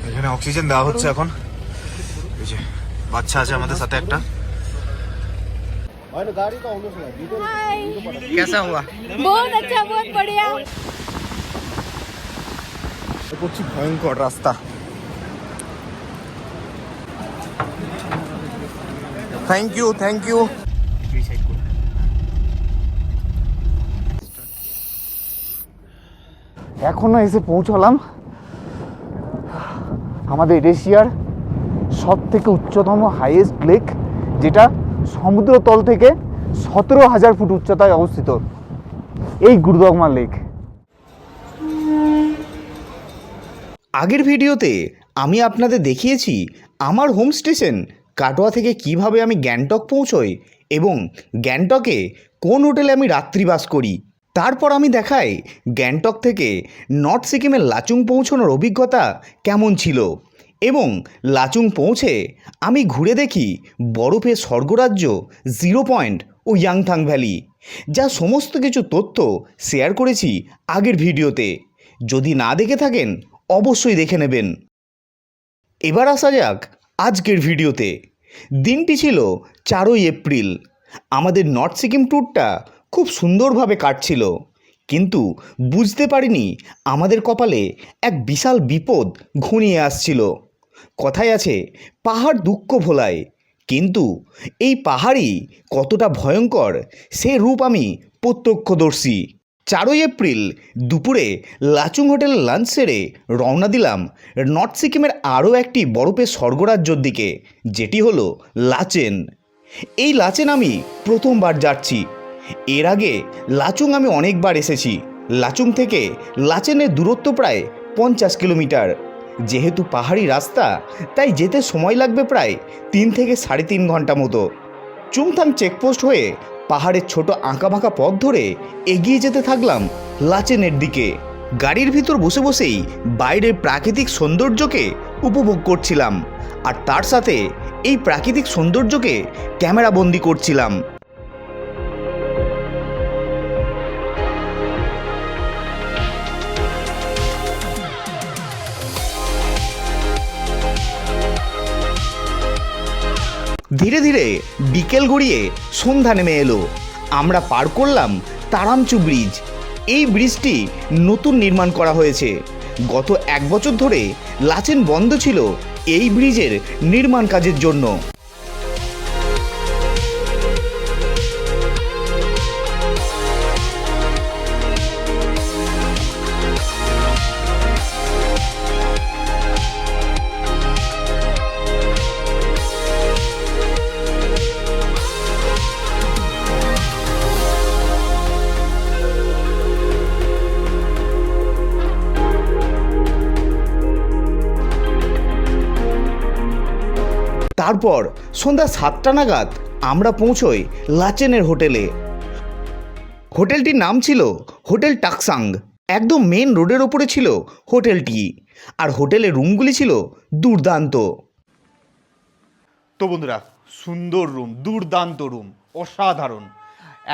এখানে অক্সিজেন দেওয়া হচ্ছে এখন। এই যে বাচ্চা আছে আমাদের সাথে একটা। कैसा हुआ? बहुत अच्छा, बहुत बढ़िया। করছি ভয়ঙ্কর রাস্তা। Thank you thank you. এখনো এসে পৌঁছলাম আমাদের এশিয়ার সব থেকে উচ্চতম হাইয়েস্ট লেক, যেটা সমুদ্রতল থেকে 17,000 ফুট উচ্চতায় অবস্থিত, এই গুরুদগমা লেক। আগের ভিডিওতে আমি আপনাদের দেখিয়েছি আমার হোম স্টেশন কাটোয়া থেকে কিভাবে আমি গ্যাংটক পৌঁছই এবং গ্যাংটকে কোন হোটেলে আমি রাত্রিবাস করি। তারপর আমি দেখাই গ্যাংটক থেকে নর্থ সিকিমের লাচুং পৌঁছানোর অভিজ্ঞতা কেমন ছিল এবং লাচুং পৌঁছে আমি ঘুরে দেখি বরফের স্বর্গরাজ্য 0 পয়েন্ট ও ইয়াংথাং ভ্যালি, যা সমস্ত কিছু তথ্য শেয়ার করেছি আগের ভিডিওতে। যদি না দেখে থাকেন অবশ্যই দেখে নেবেন। এবার আসা যাক আজকের ভিডিওতে। দিনটি ছিল 4ই এপ্রিল। আমাদের নর্থ সিকিম ট্যুরটা খুব সুন্দরভাবে কাটছিল, কিন্তু বুঝতে পারিনি আমাদের কপালে এক বিশাল বিপদ ঘনিয়ে আসছিল। কথায় আছে পাহাড় দুঃখ ভোলায়, কিন্তু এই পাহাড়ই কতটা ভয়ঙ্কর সে রূপ আমি প্রত্যক্ষদর্শী। 4ই এপ্রিল দুপুরে লাচুং হোটেল লাঞ্চ সেরে রওনা দিলাম নর্থ সিকিমের আরও একটি বরফের স্বর্গরাজ্যর দিকে, যেটি হলো লাচেন। এই লাচেন আমি প্রথমবার যাচ্ছি। এর আগে লাচুং আমি অনেকবার এসেছি। লাচুং থেকে লাচেনের দূরত্ব প্রায় 50 কিলোমিটার। যেহেতু পাহাড়ি রাস্তা, তাই যেতে সময় লাগবে প্রায় 3 থেকে 3.5 ঘন্টা মতো। চুংথাং চেকপোস্ট হয়ে পাহাড়ের ছোট আঁকাবাঁকা পথ ধরে এগিয়ে যেতে থাকলাম লাচেনের দিকে। গাড়ির ভিতর বসে বসেই বাইরের প্রাকৃতিক সৌন্দর্যকে উপভোগ করছিলাম, আর তার সাথে এই প্রাকৃতিক সৌন্দর্যকে ক্যামেরাবন্দি করছিলাম। ধীরে ধীরে বিকেল গড়িয়ে সন্ধ্যা নেমে এলো। আমরা পার করলাম তারামচু ব্রিজ। এই ব্রিজটি নতুন নির্মাণ করা হয়েছে। গত 1 বছর ধরে লাচেন বন্ধ ছিল এই ব্রিজের নির্মাণ কাজের জন্য। তারপর সন্ধ্যা 7টা নাগাদ আমরা পৌঁছই লাচেনের হোটেলে। হোটেলটির নাম ছিল হোটেল টাকসাং। একদম মেন রোডের ওপরে ছিল হোটেলটি, আর হোটেলের রুমগুলি ছিল দুর্দান্ত। তো বন্ধুরা, সুন্দর রুম, দুর্দান্ত রুম, অসাধারণ।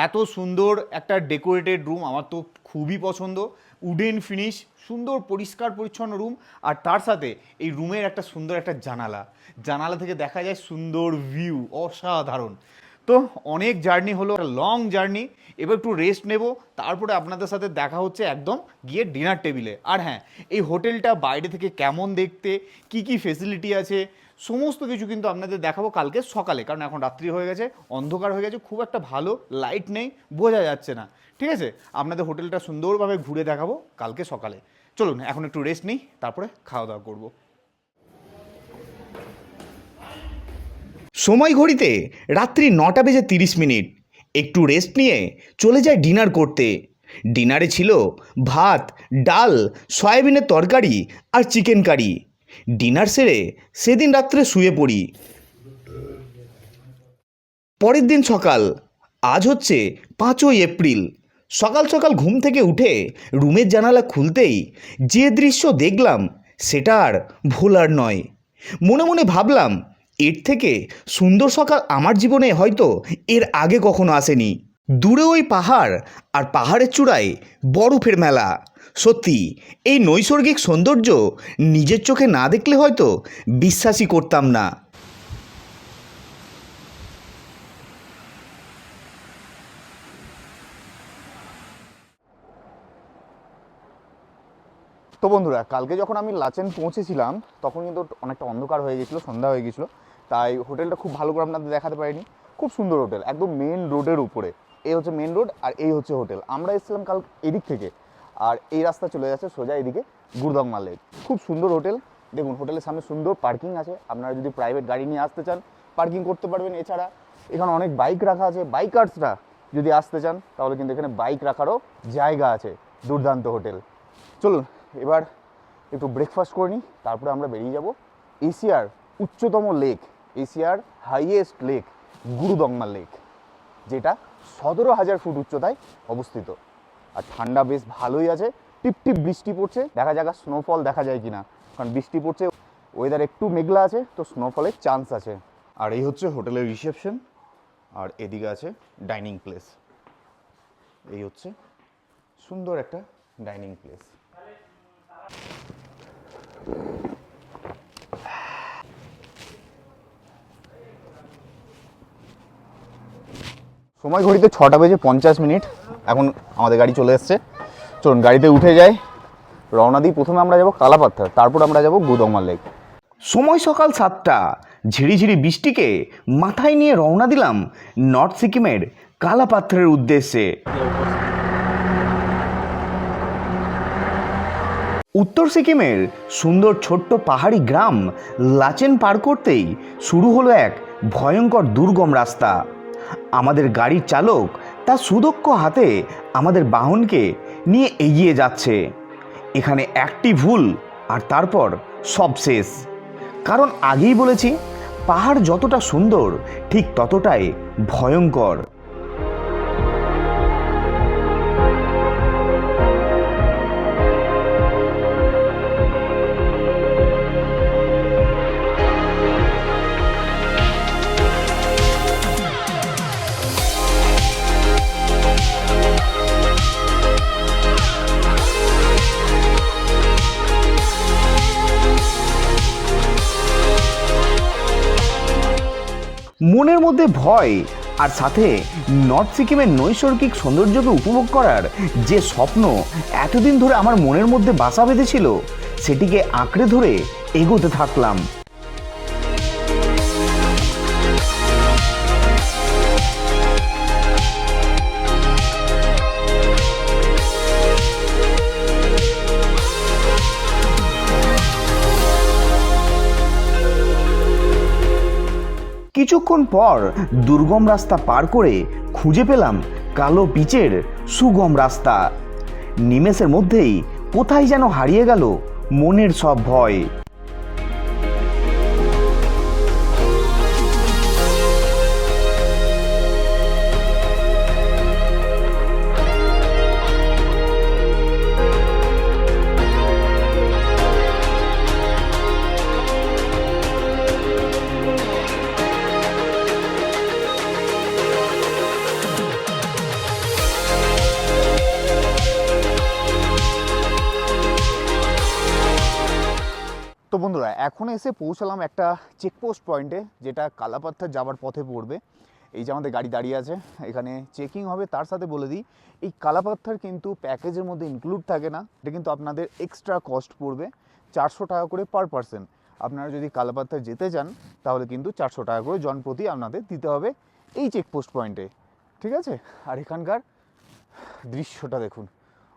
এত সুন্দর একটা ডেকোরেটেড রুম আমার তো খুবই পছন্দ। উডেন ফিনিশ, সুন্দর পরিষ্কার পরিচ্ছন্ন রুম, আর তার সাথে এই রুমের একটা সুন্দর একটা জানালা থেকে দেখা যায় সুন্দর ভিউ, অসাধারণ। তো অনেক জার্নি হলো, একটা লং জার্নি। এবার একটু রেস্ট নেব, তারপরে আপনাদের সাথে দেখা হচ্ছে একদম গিয়ে ডিনার টেবিলে। আর হ্যাঁ, এই হোটেলটা বাইরে থেকে কেমন দেখতে, কি কি ফেসিলিটি আছে, সমস্ত কিছু কিন্তু আপনাদের দেখাবো কালকে সকালে, কারণ এখন রাত্রি হয়ে গেছে, অন্ধকার হয়ে গেছে, খুব একটা ভালো লাইট নেই, বোঝা যাচ্ছে না। ঠিক আছে, আপনাদের হোটেলটা সুন্দরভাবে ঘুরে দেখাবো কালকে সকালে। চলুন এখন একটু রেস্ট নিই, তারপরে খাওয়া দাওয়া করবো। সময় ঘড়িতে রাত্রি 9:30। একটু রেস্ট নিয়ে চলে যায় ডিনার করতে। ডিনারে ছিল ভাত, ডাল, সয়াবিনের তরকারি আর চিকেন কারি। ডিনার সেরে সেদিন রাত্রে শুয়ে পড়ি। পরের দিন সকাল, আজ হচ্ছে 5ই এপ্রিল। সকাল সকাল ঘুম থেকে উঠে রুমের জানালা খুলতেই যে দৃশ্য দেখলাম সেটা আর ভোলার নয়। মনে মনে ভাবলাম, এর থেকে সুন্দর সকাল আমার জীবনে হয়তো এর আগে কখনো আসেনি। দূরে ওই পাহাড় আর পাহাড়ের চূড়ায় বরফের মেলা। সত্যি এই নৈসর্গিক সৌন্দর্য নিজের চোখে না দেখলে হয়তো বিশ্বাসই করতাম না। তো বন্ধুরা, কালকে যখন আমি লাচেন পৌঁছেছিলাম তখন কিন্তু অনেকটা অন্ধকার হয়ে গেছিলো, সন্ধ্যা হয়ে গেছিলো, তাই হোটেলটা খুব ভালো করে আপনাদের দেখাতে পারিনি। খুব সুন্দর হোটেল, একদম মেন রোডের উপরে। এই হচ্ছে মেন রোড আর এই হচ্ছে হোটেল। আমরা এসেছিলাম কাল এদিক থেকে, আর এই রাস্তা চলে যাচ্ছে সোজা এদিকে গুরুদংমা লেক। খুব সুন্দর হোটেল। দেখুন হোটেলের সামনে সুন্দর পার্কিং আছে, আপনারা যদি প্রাইভেট গাড়ি নিয়ে আসতে চান পার্কিং করতে পারবেন। এছাড়া এখানে অনেক বাইক রাখা আছে, বাইকার্সরা যদি আসতে চান তাহলে কিন্তু এখানে বাইক রাখারও জায়গা আছে। দুর্দান্ত হোটেল। চলুন এবার একটু ব্রেকফাস্ট করে নিই, তারপরে আমরা বেরিয়ে যাব এশিয়ার উচ্চতম লেক, এশিয়ার হাইয়েস্ট লেক গুরুদংমা লেক, যেটা 17,000 ফুট উচ্চতায় অবস্থিত। আর ঠান্ডা বেশ ভালোই আছে, টিপ টিপ বৃষ্টি পড়ছে, দেখা যাক স্নোফল দেখা যায় কিনা, কারণ বৃষ্টি পড়ছে, ওয়েদার একটু মেঘলা আছে, তো স্নোফলের চান্স আছে। আর এই হচ্ছে হোটেলের রিসেপশন, আর এদিকে আছে ডাইনিং প্লেস। এই হচ্ছে সুন্দর একটা ডাইনিং প্লেস। সময় ঘড়িতে 6:50, এখন আমাদের গাড়ি চলে এসছে। চলুন গাড়িতে উঠে যাই, রওনা দিই। প্রথমে আমরা যাব কালাপাথর, তারপর আমরা যাব গুরুদংমা লেক। সময় সকাল 7টা। ঝিরিঝিরি বৃষ্টিকে মাথায় নিয়ে রওনা দিলাম নর্থ সিকিমের কালাপাথরের উদ্দেশ্যে। উত্তর সিকিমের সুন্দর ছোট্ট পাহাড়ি গ্রাম লাচেন পার করতেই শুরু হলো এক ভয়ঙ্কর দুর্গম রাস্তা। আমাদের গাড়ির চালক তার সুদক্ষ হাতে আমাদের বাহনকে নিয়ে এগিয়ে যাচ্ছে। এখানে একটি ভুল আর তারপর সব শেষ। কারণ আগেই বলেছি, পাহাড় যতটা সুন্দর ঠিক ততটাই ভয়ঙ্কর। মনের মধ্যে ভয় আর সাথে নর্থ সিকিমের নৈসর্গিক সৌন্দর্যকে উপভোগ করার যে স্বপ্ন এতদিন ধরে আমার মনের মধ্যে বাসা বেঁধেছিল, সেটিকে আঁকড়ে ধরে এগোতে থাকলাম। কিছুক্ষণ পর দুর্গম রাস্তা পার করে খুঁজে পেলাম কালো পিচের সুগম রাস্তা। নিমেষের মধ্যেই কোথায় যেন হারিয়ে গেল মনের সব ভয়। তো বন্ধুরা, এখন এসে পৌঁছালাম একটা চেকপোস্ট পয়েন্টে, যেটা কালাপাথর যাওয়ার পথে পড়বে। এই যে আমাদের গাড়ি দাঁড়িয়ে আছে, এখানে চেকিং হবে। তার সাথে বলে দিই, এই কালাপাথর কিন্তু প্যাকেজের মধ্যে ইনক্লুড থাকে না, এটা কিন্তু আপনাদের এক্সট্রা কস্ট পড়বে 400 টাকা করে পার পারসন। আপনারা যদি কালাপাথর যেতে চান তাহলে কিন্তু 400 টাকা করে জনপ্রতি আপনাদের দিতে হবে এই চেকপোস্ট পয়েন্টে, ঠিক আছে? আর এখানকার দৃশ্যটা দেখুন,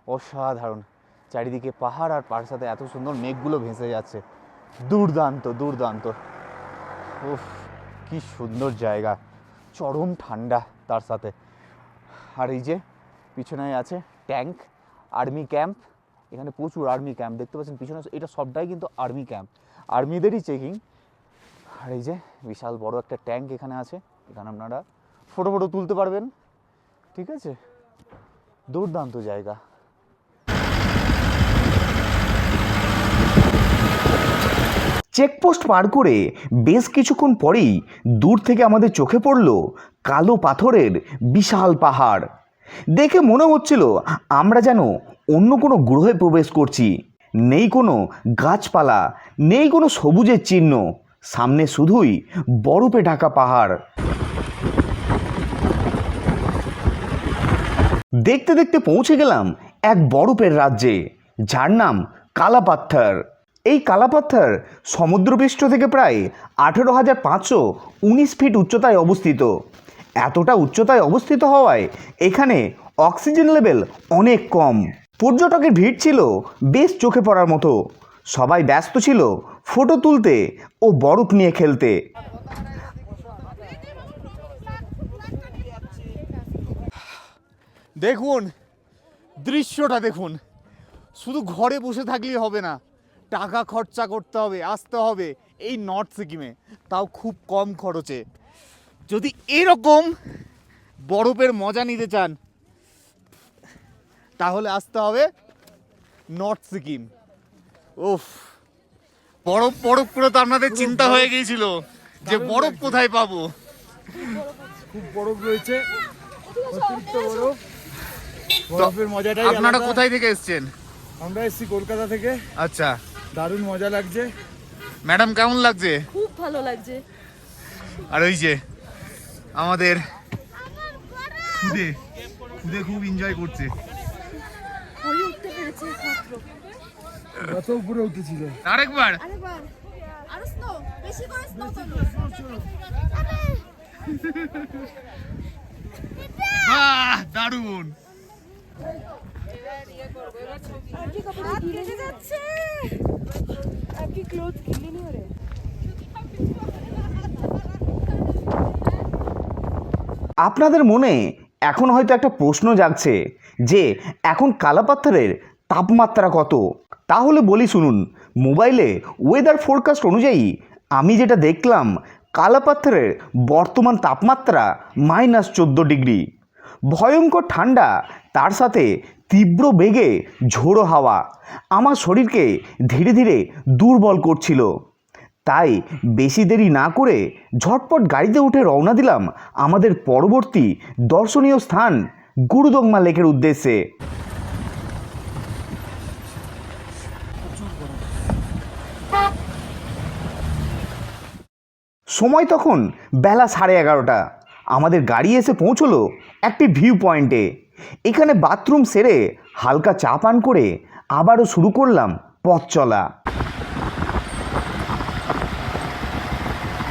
অসাধারণ। চারিদিকে পাহাড় আর পাহাড়ের সাথে এত সুন্দর মেঘগুলো ভেসে যাচ্ছে, দুর্দান্ত দুর্দান্ত। উফ, কি সুন্দর জায়গা, চরম ঠান্ডা তার সাথে। আর এই যে পিছনে আছে ট্যাঙ্ক, আর্মি ক্যাম্প। এখানে প্রচুর আর্মি ক্যাম্প দেখতে পাচ্ছেন পিছনে, এটা সবটাই কিন্তু আর্মি ক্যাম্প, আর্মিদেরই চেকিং। আর এই যে বিশাল বড় একটা ট্যাঙ্ক এখানে আছে, এখানে আপনারা ফটো তুলতে পারবেন, ঠিক আছে? দুর্দান্ত জায়গা। চেকপোস্ট পার করে বেশ কিছুক্ষণ পরেই দূর থেকে আমাদের চোখে পড়ল কালো পাথরের বিশাল পাহাড়। দেখে মনে হচ্ছিল আমরা যেন অন্য কোনো গ্রহে প্রবেশ করছি। নেই কোনো গাছপালা, নেই কোনো সবুজের চিহ্ন, সামনে শুধুই বরফে ঢাকা পাহাড়। দেখতে দেখতে পৌঁছে গেলাম এক বরফের রাজ্যে, যার নাম কালাপাত্থর। এই কালাপাত্থর সমুদ্রপৃষ্ঠ থেকে প্রায় 18,519 ফিট উচ্চতায় অবস্থিত। এতটা উচ্চতায় অবস্থিত হওয়ায় এখানে অক্সিজেন লেভেল অনেক কম। পর্যটকের ভিড় ছিল বেশ চোখে পড়ার মতো। সবাই ব্যস্ত ছিল ফটো তুলতে ও বরফ নিয়ে খেলতে। দেখুন দৃশ্যটা, দেখুন। শুধু ঘরে বসে থাকলেই হবে না, টাকা খরচা করতে হবে, আসতে হবে এই নর্থ সিকিমে, তাও খুব কম খরচে। যদি এরকম বরফের মজা নিতে চান তাহলে আসতে হবে নর্থ সিকিম। উফ, বরফ বরফ করে তো আপনাদের চিন্তা হয়ে গিয়েছিল যে বরফ কোথায় পাবো। খুব বরফ রয়েছে, অতিরিক্ত বরফ। বরফের মজাটাই আপনারা আলাদা। কোথায় থেকে এসেছেন? আমরা এসেছি কলকাতা থেকে। আচ্ছা, দারুণ মজা লাগছে। ম্যাডাম কেমন লাগছে? খুব ভালো লাগছে। আর ওই যে আমাদের খুদে খুদে খুব এনজয় করছে। ওই উঠতে পেরেছে মাত্র। কত উপরে উঠেছিল। আরেকবার আরেকবার আরো স্নো, বেশি করে স্নো চলো। বাহ, দারুণ। আর কি কাপড় ভিজে যাচ্ছে, আর কি ক্লোথ গিলে নি রে। আপনাদের মনে এখন হয়তো একটা প্রশ্ন জাগছে যে এখন কালাপাত্থরের তাপমাত্রা কত। তাহলে বলি শুনুন, মোবাইলে ওয়েদার ফোরকাস্ট অনুযায়ী আমি যেটা দেখলাম, কালাপাত্থরের বর্তমান তাপমাত্রা -14 ডিগ্রি। ভয়ঙ্কর ঠান্ডা, তার সাথে তীব্র বেগে ঝোড়ো হাওয়া আমার শরীরকে ধীরে ধীরে দুর্বল করছিল। তাই বেশি দেরি না করে ঝটপট গাড়িতে উঠে রওনা দিলাম আমাদের পরবর্তী দর্শনীয় স্থান গুরুদংমা লেকের উদ্দেশ্যে। সময় তখন বেলা 11:30। আমাদের গাড়ি এসে পৌঁছলো একটি ভিউ পয়েন্টে। এখানে বাথরুম সেরে হালকা চা পান করে আবারও শুরু করলাম পথ চলা।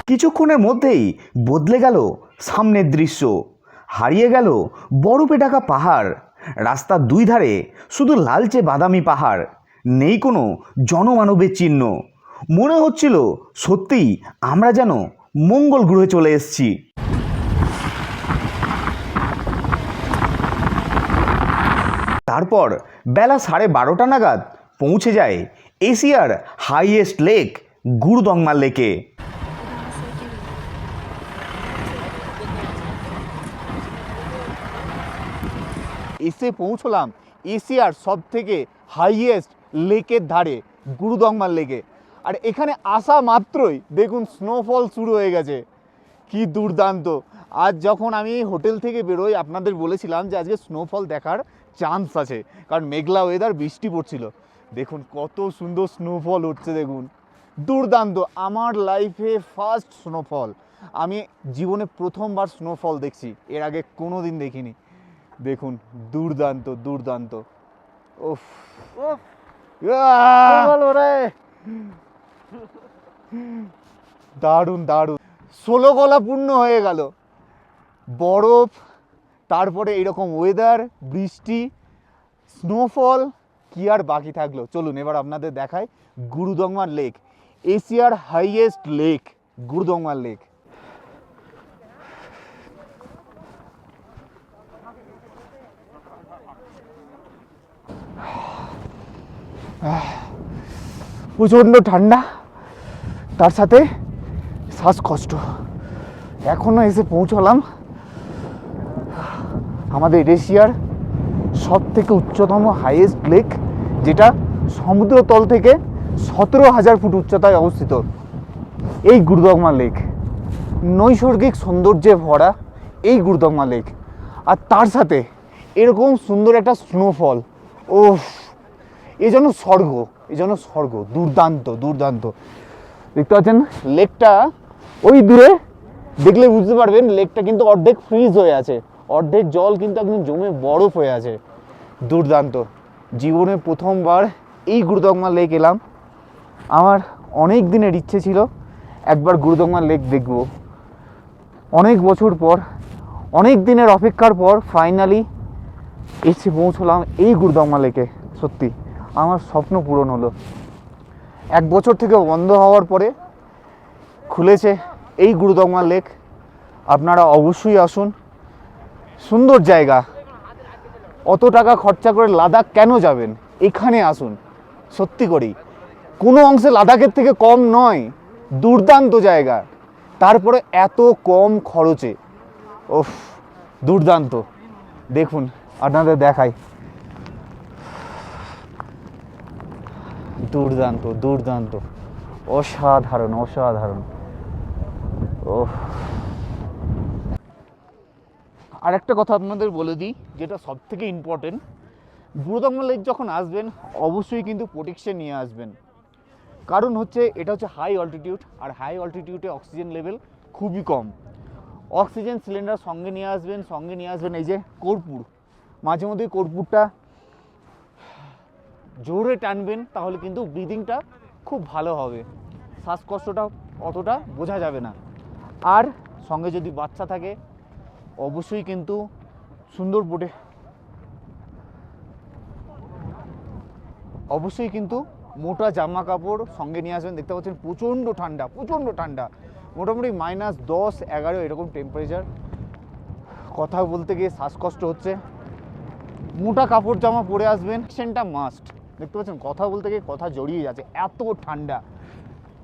কিছুক্ষণের মধ্যেই বদলে গেল সামনের দৃশ্য। হারিয়ে গেল বরফে ঢাকা পাহাড়। রাস্তার দুই ধারে শুধু লালচে বাদামি পাহাড়, নেই কোনো জনমানবের চিহ্ন। মনে হচ্ছিল সত্যিই আমরা যেন মঙ্গল গ্রহে চলে এসেছি। তারপর বেলা 12:30 নাগাদ পৌঁছে যায় এশিয়ার হাইয়েস্ট লেক গুরুদংমা লেকে। এসে পৌঁছলাম এশিয়ার সব থেকে হাইয়েস্ট লেকের ধারে, গুরুদংমা লেকে। আর এখানে আসা মাত্রই দেখুন স্নোফল শুরু হয়ে গেছে। কি দুর্দান্ত! আজ যখন আমি হোটেল থেকে বেরোই আপনাদের বলেছিলাম যে আজকে স্নোফল দেখার চান্স আছে, কারণ মেঘলা ওয়েদার, বৃষ্টি পড়ছিল। দেখুন কত সুন্দর স্নোফল উঠছে, দেখুন দুর্দান্ত। আমার লাইফে ফার্স্ট স্নোফল, আমি জীবনে প্রথমবার স্নোফল দেখছি, এর আগে কোনো দিন দেখিনি। দেখুন দুর্দান্ত দুর্দান্ত। ওফ, দারুণ দারুণ। 16 গলা পূর্ণ হয়ে গেল। বরফ, তারপরে এইরকম ওয়েদার, বৃষ্টি, স্নোফল, কি আর বাকি থাকলো। চলুন এবার আপনাদের দেখাই গুরুদংমা লেক, এশিয়ার হাইয়েস্ট লেক গুরুদংমা লেক। প্রচণ্ড ঠান্ডা, তার সাথে শ্বাসকষ্ট। এখনো এসে পৌঁছলাম আমাদের এশিয়ার সব থেকে উচ্চতম হাইয়েস্ট লেক, যেটা সমুদ্রতল থেকে 17,000 ফুট উচ্চতায় অবস্থিত এই গুরুদগমা লেক, নৈসর্গিক সৌন্দর্যে ভরা এই গুরুদগমা লেক, আর তার সাথে এরকম সুন্দর একটা স্নোফল, ও এ যেন স্বর্গ, এ যেন স্বর্গ। দুর্দান্ত দুর্দান্ত। দেখতে পাচ্ছেন লেকটা ওই দূরে দেখলে বুঝতে পারবেন, লেকটা কিন্তু অর্ধেক ফ্রিজ হয়ে আছে, অর্ধেক জল কিন্তু একদম জমে বরফ হয়ে আছে। দুর্দান্ত। জীবনে প্রথমবার এই গুরুদগমা লেক এলাম। আমার অনেক দিনের ইচ্ছে ছিল একবার গুরুদগমা লেক দেখব। অনেক বছর পর, অনেক দিনের অপেক্ষার পর ফাইনালি এসে পৌঁছলাম এই গুরুদগমা লেকে। সত্যি আমার স্বপ্ন পূরণ হলো। 1 বছর থেকে বন্ধ হওয়ার পরে খুলেছে এই গুরুদগমা লেক। আপনারা অবশ্যই আসুন, সুন্দর জায়গা। অত টাকা খরচা করে লাদাখ কেন যাবেন, এখানে আসুন। সত্যি করেই কোনো অংশে লাদাখের থেকে কম নয়, দুর্দান্ত জায়গা, তারপরে এত কম খরচে। ওফ, দুর্দান্ত। দেখুন আপনাদের দেখাই, দুর্দান্ত দুর্দান্ত, অসাধারণ অসাধারণ। ও, আর একটা কথা আপনাদের বলে দিই, যেটা সব থেকে ইম্পর্টেন্ট, গুরুদগমা লেক যখন আসবেন অবশ্যই কিন্তু প্রোটেকশন নিয়ে আসবেন। কারণ হচ্ছে এটা হচ্ছে হাই অল্টিটিউড, আর হাই অল্টিটিউডে অক্সিজেন লেভেল খুবই কম। অক্সিজেন সিলিন্ডার সঙ্গে নিয়ে আসবেন, সঙ্গে নিয়ে আসবেন এই যে কর্পূর। মাঝে মধ্যে কর্পূরটা জোরে টানবেন, তাহলে কিন্তু ব্রিদিংটা খুব ভালো হবে, শ্বাসকষ্টটা অতটা বোঝা যাবে না। আর সঙ্গে যদি বাচ্চা থাকে অবশ্যই কিন্তু সুন্দর অবশ্যই কিন্তু মোটা জামা কাপড় সঙ্গে নিয়ে আসবেন। দেখতে পাচ্ছেন প্রচণ্ড ঠান্ডা, প্রচণ্ড ঠান্ডা, মোটামুটি -10-11 এরকম টেম্পারেচার। কথা বলতে গিয়ে শ্বাসকষ্ট হচ্ছে। মোটা কাপড় জামা পরে আসবেন, সেটা মাস্ট। দেখতে পাচ্ছেন কথা বলতে গিয়ে কথা জড়িয়ে যাচ্ছে, এত ঠান্ডা।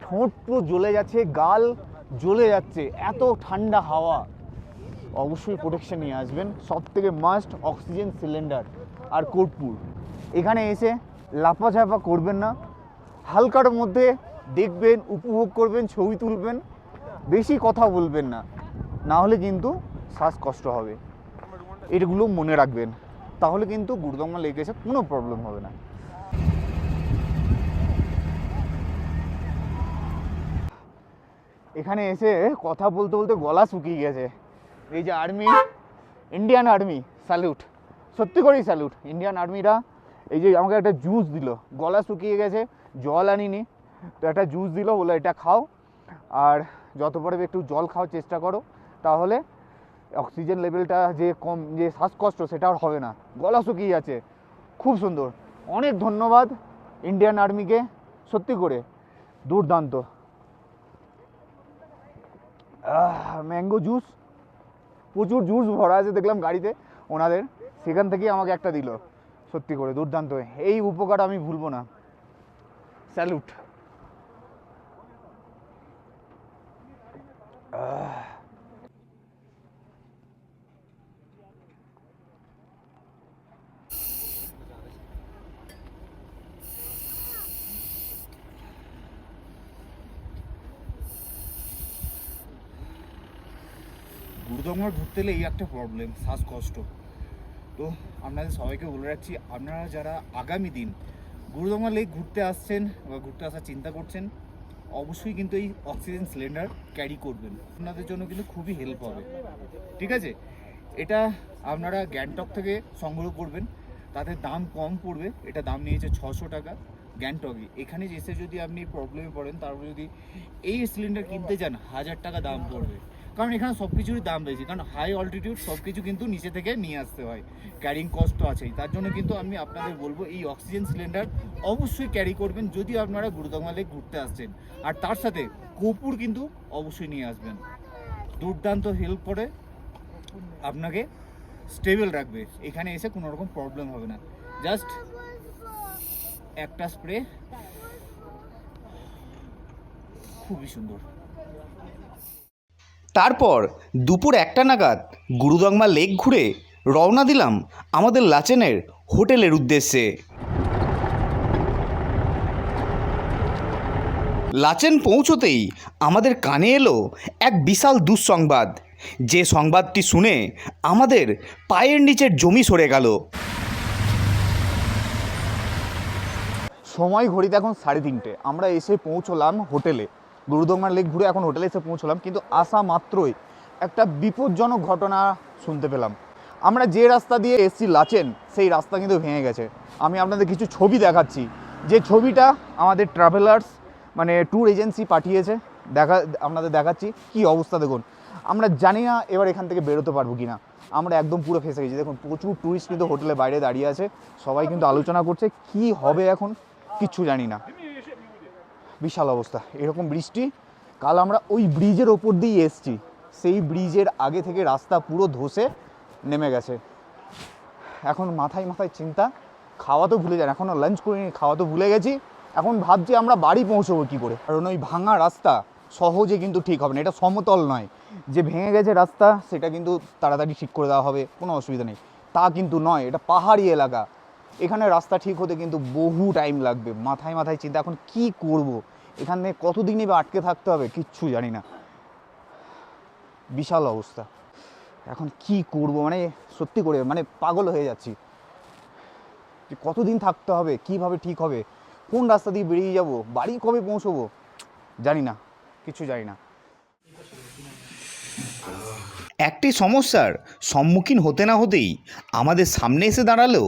ঠোঁট পুরো জ্বলে যাচ্ছে, গাল জ্বলে যাচ্ছে, এত ঠান্ডা হাওয়া। অবশ্যই প্রোটেকশন নিয়ে আসবেন। সব থেকে মাস্ট অক্সিজেন সিলিন্ডার আর কর্পূর। এখানে এসে লাফাঝাপা করবেন না, হালকার মধ্যে দেখবেন, উপভোগ করবেন, ছবি তুলবেন, বেশি কথা বলবেন না, না হলে কিন্তু শ্বাসকষ্ট হবে। এগুলো মনে রাখবেন, তাহলে কিন্তু গুরুদগমা লেকে এসে কোনো প্রবলেম হবে না। এখানে এসে কথা বলতে বলতে গলা শুকিয়ে গেছে। এই যে আর্মি, ইন্ডিয়ান আর্মি, স্যালুট, সত্যি করেই স্যালুট। ইন্ডিয়ান আর্মিরা এই যে আমাকে একটা জুস দিল, গলা শুকিয়ে গেছে, জল আনিনি, তো একটা জুস দিল, বলে এটা খাও, আর যত পারবে একটু জল খাওয়ার চেষ্টা করো, তাহলে অক্সিজেন লেভেলটা যে কম, যে শ্বাসকষ্ট সেটা আর হবে না। গলা শুকিয়ে যাচ্ছে, খুব সুন্দর। অনেক ধন্যবাদ ইন্ডিয়ান আর্মিকে, সত্যি করে দুর্দান্ত। ম্যাঙ্গো জুস, প্রচুর জুস ভরা আছে দেখলাম গাড়িতে ওনাদের, সেখান থেকেই আমাকে একটা দিল। সত্যি করে দুর্দান্ত, এই উপকার আমি ভুলবো না। স্যালুট। গুরুদগমা ঘুরতে এলে এই একটা প্রবলেম, শ্বাসকষ্ট। তো আপনাদের সবাইকে বলে রাখছি, আপনারা যারা আগামী দিন গুরুদগমা লেক ঘুরতে আসছেন বা ঘুরতে আসার চিন্তা করছেন, অবশ্যই কিন্তু এই অক্সিজেন সিলিন্ডার ক্যারি করবেন, আপনাদের জন্য কিন্তু খুবই হেল্প হবে। ঠিক আছে, এটা আপনারা গ্যাংটক থেকে সংগ্রহ করবেন, তাদের দাম কম পড়বে। এটা দাম নিয়েছে 600 টাকা গ্যাংটকে। এখানে এসে যদি আপনি প্রবলেমে পড়েন, তারপর যদি এই সিলিন্ডার কিনতে যান 1000 টাকা দাম পড়বে। কারণ এখানে সব কিছুরই দাম বেশি, কারণ হাই অল্টিটিউড, সব কিছু কিন্তু নিচে থেকে নিয়ে আসতে হয়, ক্যারিং কস্ট তো আছেই। তার জন্য কিন্তু আমি আপনাদের বলবো এই অক্সিজেন সিলিন্ডার অবশ্যই ক্যারি করবেন যদি আপনারা গুরুদগমা লেক ঘুরতে আসছেন। আর তার সাথে কর্পূর কিন্তু অবশ্যই নিয়ে আসবেন, দুর্দান্ত হেল্প করে, আপনাকে স্টেবল রাখবে। এখানে এসে কোনো রকম প্রবলেম হবে না, জাস্ট একটা স্প্রে, খুবই সুন্দর। তারপর দুপুর 1টা নাগাদ গুরুদগমা লেক ঘুরে রওনা দিলাম আমাদের লাচেনের হোটেলের উদ্দেশ্যে। লাচেন পৌঁছতেই আমাদের কানে এলো এক বিশাল দুঃসংবাদ, যে সংবাদটি শুনে আমাদের পায়ের নিচের জমি সরে গেল। সময় ঘড়িতে এখন 3:30। আমরা এসে পৌঁছলাম হোটেলে, গুরুদঙ্গা লেক ঘুরে এখন হোটেলে এসে পৌঁছলাম, কিন্তু আসা মাত্রই একটা বিপজ্জনক ঘটনা শুনতে পেলাম। আমরা যে রাস্তা দিয়ে এসছি লাচেন, সেই রাস্তা কিন্তু ভেঙে গেছে। আমি আপনাদের কিছু ছবি দেখাচ্ছি, যে ছবিটা আমাদের ট্রাভেলার্স মানে ট্যুর এজেন্সি পাঠিয়েছে, আপনাদের দেখাচ্ছি। কি অবস্থা দেখুন, আমরা জানি না এবার এখান থেকে বেরোতে পারবো কি না। আমরা একদম পুরো ফেঁসে গেছি। দেখুন প্রচুর ট্যুরিস্ট কিন্তু হোটেলের বাইরে দাঁড়িয়ে আছে, সবাই কিন্তু আলোচনা করছে কি হবে এখন, কিচ্ছু জানি না। বিশাল অবস্থা, এরকম বৃষ্টি। কাল আমরা ওই ব্রিজের ওপর দিয়ে এসছি, সেই ব্রিজের আগে থেকে রাস্তা পুরো ধসে নেমে গেছে। এখন মাথায় মাথায় চিন্তা, খাওয়া তো ভুলে যান, এখনও লাঞ্চ করিনি, খাওয়া তো ভুলে গেছি। এখন ভাবছি আমরা বাড়ি পৌঁছবো কী করে, কারণ ওই ভাঙা রাস্তা সহজে কিন্তু ঠিক হবে না। এটা সমতল নয় যে ভেঙে গেছে রাস্তা সেটা কিন্তু তাড়াতাড়ি ঠিক করে দেওয়া হবে, কোনো অসুবিধা নেই, তা কিন্তু নয়। এটা পাহাড়ি এলাকা, এখানে রাস্তা ঠিক হতে কিন্তু বহু টাইম লাগবে। মাথায় মাথায় চিন্তা, এখন কি করব, এখানে কতদিনই বা আটকে থাকতে হবে, কিচ্ছু জানি না। বিশাল অবস্থা, এখন কি করব, মানে সত্যি করে মানে পাগল হয়ে যাচ্ছি যে কতদিন থাকতে হবে, কিভাবে ঠিক হবে, কোন রাস্তা দিয়ে বেরিয়ে যাব, বাড়ি কবে পৌঁছবো, জানি না, কিছু জানি না। একটি সমস্যার সম্মুখীন হতে না হতেই আমাদের সামনে এসে দাঁড়ালো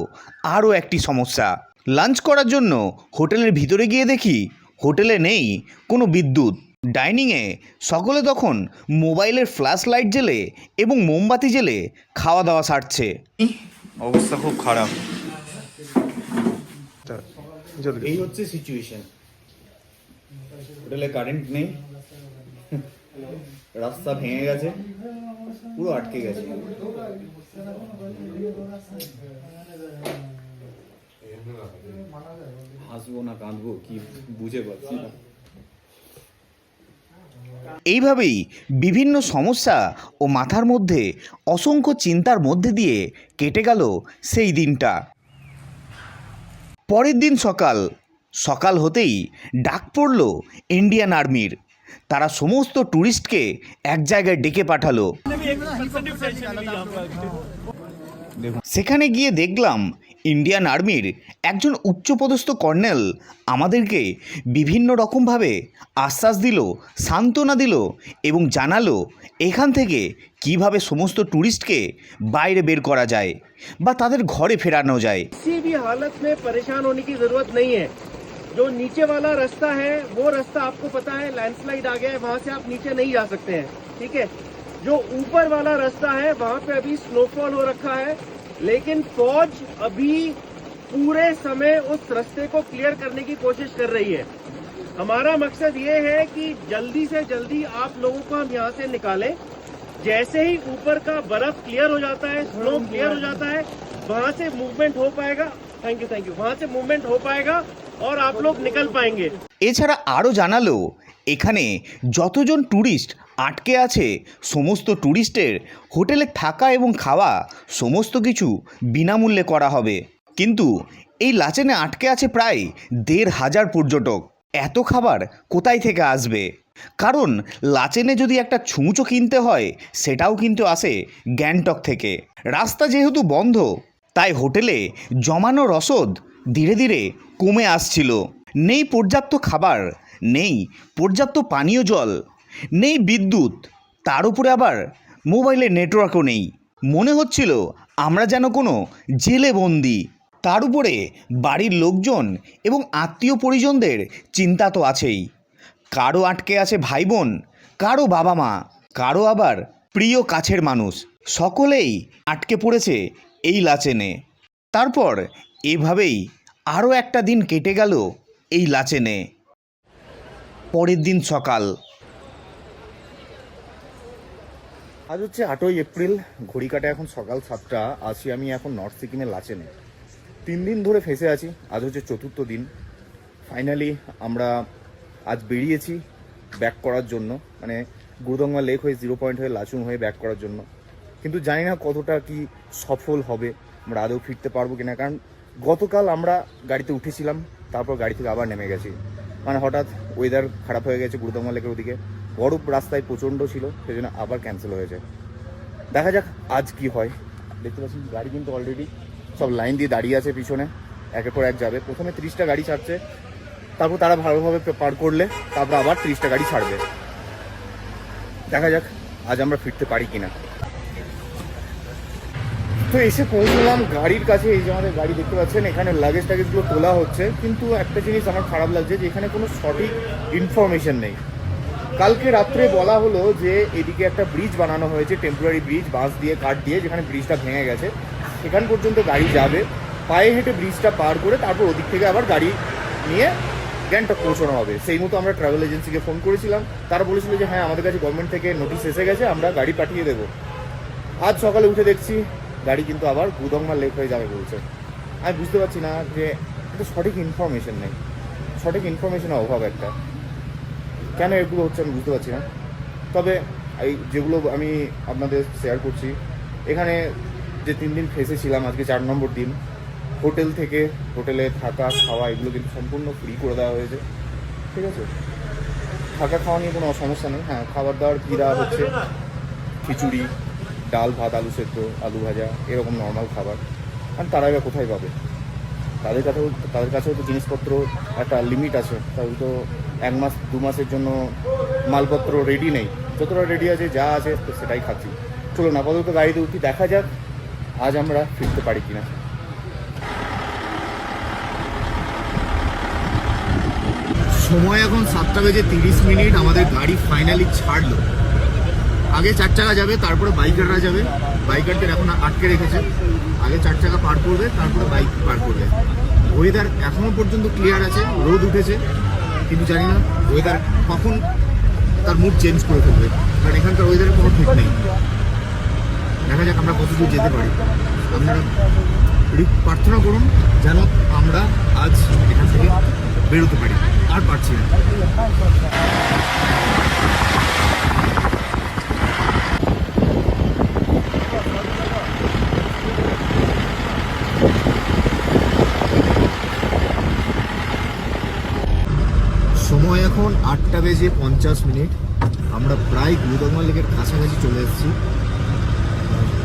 আরও একটি সমস্যা। লাঞ্চ করার জন্য হোটেলের ভিতরে গিয়ে দেখি হোটেলে নেই কোনো বিদ্যুৎ। ডাইনিংয়ে সকলে তখন মোবাইলের ফ্ল্যাশ লাইট জেলে এবং মোমবাতি জেলে খাওয়া দাওয়া সারছে। অবস্থা খুব খারাপ, এই হচ্ছে সিচুয়েশন। হোটেলে কারেন্ট নেই, রাস্তা ভেঙে গেছে, পুরো আটকে গেছে। হাসবো না কাঁদবো কি বুঝে পাচ্ছি না। এইভাবেই বিভিন্ন সমস্যা ও মাথার মধ্যে অসংখ্য চিন্তার মধ্যে দিয়ে কেটে গেল সেই দিনটা। পরের দিন সকাল হতেই ডাক পড়ল ইন্ডিয়ান আর্মির। তারা সমস্ত ট্যুরিস্টকে এক জায়গায় ডেকে পাঠালো। সেখানে গিয়ে দেখলাম ইন্ডিয়ান আর্মির একজন উচ্চপদস্থ কর্নেল আমাদেরকে বিভিন্ন রকমভাবে আশ্বাস দিল, সান্ত্বনা দিল এবং জানালো এখান থেকে কিভাবে সমস্ত ট্যুরিস্টকে বাইরে বের করা যায় বা তাদের ঘরে ফেরানো যায়। किसी भी हालत में परेशान होने की जरूरत नहीं है। जो नीचे वाला रास्ता है वो रास्ता आपको पता है लैंडस्लाइड आ गया है, वहां से आप नीचे नहीं जा सकते हैं, ठीक है। जो ऊपर वाला रास्ता है वहां पे अभी स्नोफॉल हो रखा है, लेकिन फौज अभी पूरे समय उस रास्ते को क्लियर करने की कोशिश कर रही है। हमारा मकसद ये है कि जल्दी से जल्दी आप लोगों को हम यहाँ से निकालें। जैसे ही ऊपर का बर्फ क्लियर हो जाता है, स्नो क्लियर हो जाता है, वहां से मूवमेंट हो पाएगा। थैंक यू, वहां से मूवमेंट हो पाएगा और आप लोग निकल पाएंगे। এছাড়া আরও জানালো এখানে যতজন ট্যুরিস্ট আটকে আছে সমস্ত ট্যুরিস্টের হোটেলে থাকা এবং খাওয়া সমস্ত কিছু বিনামূল্যে করা হবে। কিন্তু এই লাচেনে আটকে আছে প্রায় ১৫০০ পর্যটক। এত খাবার কোথায় থেকে আসবে? কারণ লাচেনে যদি একটা ছুঁচো কিনতে হয় সেটাও কিন্তু আসে গ্যাংটক থেকে। রাস্তা যেহেতু বন্ধ তাই হোটেলে জমানো রসদ ধীরে ধীরে কমে আসছিল। নেই পর্যাপ্ত খাবার, নেই পর্যাপ্ত পানীয় জল, নেই বিদ্যুৎ, তার উপরে আবার মোবাইলের নেটওয়ার্কও নেই। মনে হচ্ছিল আমরা যেন কোনো জেলে বন্দি। তার উপরে বাড়ির লোকজন এবং আত্মীয় পরিজনদের চিন্তা তো আছেই। কারো আটকে আছে ভাই বোন, কারো বাবা মা, কারো আবার প্রিয় কাছের মানুষ, সকলেই আটকে পড়েছে এই লাচেনে। তারপর এভাবেই আরও একটা দিন কেটে গেল এই লাচেনে। পরের দিন সকাল। আজ হচ্ছে 8ই এপ্রিল, ঘড়ি কাটে এখন সকাল 7টা। আছি আমি এখন নর্থ সিকিমের লাচেনে। 3 দিন ধরে ফেঁসে আছি, আজ হচ্ছে 4র্থ দিন। ফাইনালি আমরা আজ বেরিয়েছি ব্যাক করার জন্য, মানে গুরুদঙ্গা লেক হয়ে 0 পয়েন্ট হয়ে লাচুং হয়ে ব্যাক করার জন্য। কিন্তু জানি না কতটা কি সফল হবে, আমরা আদৌ ফিরতে পারবো কিনা। কারণ গতকাল আমরা গাড়িতে উঠেছিলাম, তারপর গাড়ি থেকে আবার নেমে গেছি। মানে হঠাৎ ওয়েদার খারাপ হয়ে গেছে গুরুদমা লেকের ওদিকে, বরফ রাস্তায় প্রচণ্ড ছিল, সেই জন্য আবার ক্যান্সেল হয়েছে। দেখা যাক আজ কি হয়। দেখতে পাচ্ছেন গাড়ি কিন্তু অলরেডি সব লাইন দিয়ে দাঁড়িয়ে আছে পিছনে, একের পর এক যাবে। প্রথমে 30টা গাড়ি ছাড়ছে, তারপর তারা ভালোভাবে পার করলে তারপর আবার 30টা গাড়ি ছাড়বে। দেখা যাক আজ আমরা ফিরতে পারি কিনা। তো এসে পৌঁছলাম গাড়ির কাছে। এই যে আমাদের গাড়ি দেখতে পাচ্ছেন, এখানে লাগেজ টাগেজগুলো তোলা হচ্ছে, কিন্তু একটা জিনিস আমার খারাপ লাগছে যে এখানে কোনো সঠিক ইনফরমেশন নেই। কালকে রাত্রে বলা হলো যে এদিকে একটা ব্রিজ বানানো হয়েছে, টেম্পোরারি ব্রিজ, বাঁশ দিয়ে কাঠ দিয়ে, যেখানে ব্রিজটা ভেঙে গেছে, সেখান পর্যন্ত গাড়ি যাবে, পায়ে হেঁটে ব্রিজটা পার করে তারপর ওদিক থেকে আবার গাড়ি নিয়ে গ্যাংটক পৌঁছানো হবে। সেই মতো আমরা ট্রাভেল এজেন্সিকে ফোন করেছিলাম, তারা বলেছিল যে হ্যাঁ আমাদের কাছে গভর্নমেন্ট থেকে নোটিশ এসে গেছে, আমরা গাড়ি পাঠিয়ে দেবো। আজ সকালে উঠে দেখছি গাড়ি কিন্তু আবার গুদংমা লেক হয়ে যাবে বলছে। আমি বুঝতে পারছি না যে এটা সঠিক ইনফরমেশন নেই, সঠিক ইনফরমেশনের অভাব একটা, কেন এগুলো হচ্ছে আমি বুঝতে পারছি না। তবে এই যেগুলো আমি আপনাদের শেয়ার করছি, এখানে যে 3 দিন ফেসেছিলাম, আজকে 4 নম্বর দিন, হোটেল থেকে হোটেলে থাকা খাওয়া এগুলো কিন্তু সম্পূর্ণ ফ্রি করে দেওয়া হয়েছে, ঠিক আছে। থাকা খাওয়া নিয়ে কোনো সমস্যা নেই। হ্যাঁ, খাবার দাবার কী দেওয়া হচ্ছে, খিচুড়ি, ডাল ভাত, আলু সেদ্ধ, আলু ভাজা, এরকম নর্মাল খাবার। আর তারা এবার কোথায় পাবে? তাদের কাছেও তো জিনিসপত্র একটা লিমিট আছে, তাদের তো 1 মাস 2 মাসের জন্য মালপত্র রেডি নেই, যতটা রেডি আছে যা আছে তো সেটাই খাচ্ছি। চলুন আপাতত গাড়িতে উঠি, দেখা যাক আজ আমরা ফিরতে পারি কিনা। সময় এখন 7:30, আমাদের গাড়ি ফাইনালি ছাড়লো। আগে 4 চাকা যাবে, তারপরে বাইকাররা যাবে। বাইকারদের এখন আটকে রেখেছে, আগে 4 চাকা পার করবে, তারপরে বাইক পার করবে। ওয়েদার এখনও পর্যন্ত ক্লিয়ার আছে, রোদ উঠেছে, কিন্তু জানি না ওয়েদার কখন তার মুড চেঞ্জ করে ফেলবে, কারণ এখানকার ওয়েদারের কোনো ঠিক নেই। দেখা যাক আমরা কতদূর যেতে পারি। আপনারা প্রার্থনা করুন যেন আমরা আজ এখান থেকে বেরোতে পারি। আর পারছি না। সময় এখন 8:50। আমরা প্রায় গুরুদমা লেকের কাছাকাছি চলে এসেছি।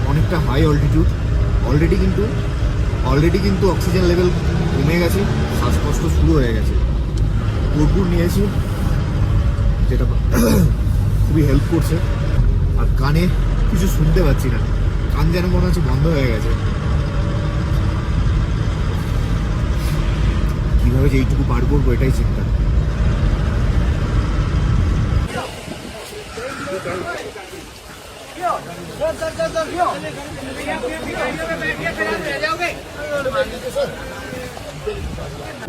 অনেকটা হাই অল্টিটিউড, অলরেডি কিন্তু অক্সিজেন লেভেল কমে গেছে, শ্বাসকষ্ট শুরু হয়ে গেছে। কর্পূর নিয়েছি, যেটা খুবই হেল্প করছে। আর কানে কিছু শুনতে পাচ্ছি না, কান যেন মনে হচ্ছে বন্ধ হয়ে গেছে। কীভাবে যে এইটুকু পার করবো এটাই চিন্তা।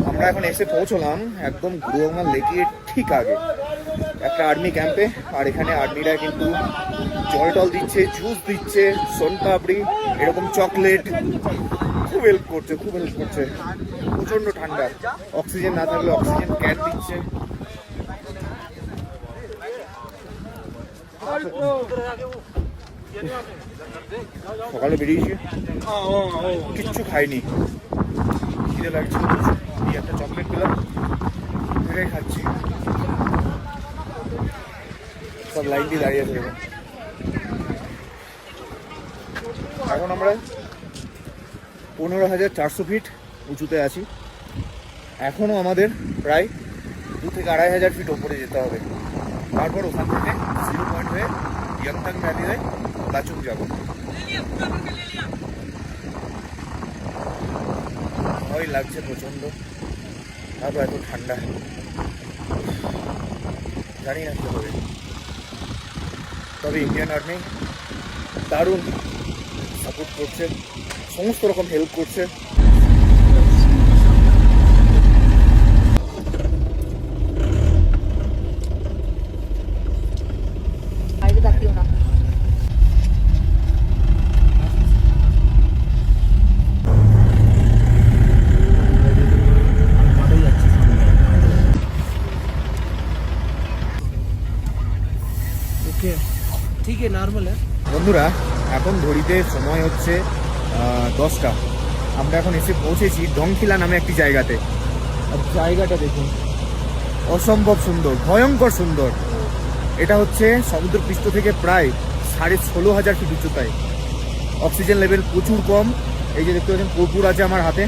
আমরা এখন এসে পৌঁছলাম একদম গুরুদমা লেকের ঠিক আগে একটা আর্মি ক্যাম্পে। আর এখানে আর্মিরা কিন্তু জল টল দিচ্ছে, জুস দিচ্ছে, সোনপাপড়ি, এরকম চকলেট, খুব হেল্প করছে। প্রচণ্ড ঠান্ডা, অক্সিজেন না থাকলে অক্সিজেন ক্যান দিচ্ছে। সকালে বেরিয়েছি, কিচ্ছু খাইনি, খিদে লাগছিল, একটা চকলেট পেলাম, এটাই খাচ্ছি। সব লাইন দিয়ে দাঁড়িয়ে আছে। এখন আমরা 15,400 ফিট উঁচুতে আছি। এখনও আমাদের প্রায় 2 থেকে 2,500 ফিট ওপরে যেতে হবে। তারপর ওখান থেকে 0 পয়েন্ট হয়ে ইয়াংথাং ভ্যালি হয়ে লাচুং যাব। ভয় লাগছে প্রচণ্ড, তারপর এত ঠান্ডা, জানি না কী হবে। তবে ইন্ডিয়ান আর্মি দারুণ সাপোর্ট করছে, সমস্ত রকম হেল্প করছে। ठीक है, नॉर्मल है। বন্ধুরা এখন ঘড়িতে সময় হচ্ছে 10টা। আমরা এখন এসে পৌঁছেছি ডংখিলা নামে একটি জায়গাতে। আর জায়গাটা দেখুন, অসম্ভব সুন্দর, ভয়ঙ্কর সুন্দর। এটা হচ্ছে সমুদ্রপৃষ্ঠ থেকে প্রায় 16,500 ফিট উচ্চতায়। অক্সিজেন লেভেল প্রচুর কম। এই যে দেখতে পাচ্ছেন কর্পূর আছে আমার হাতে,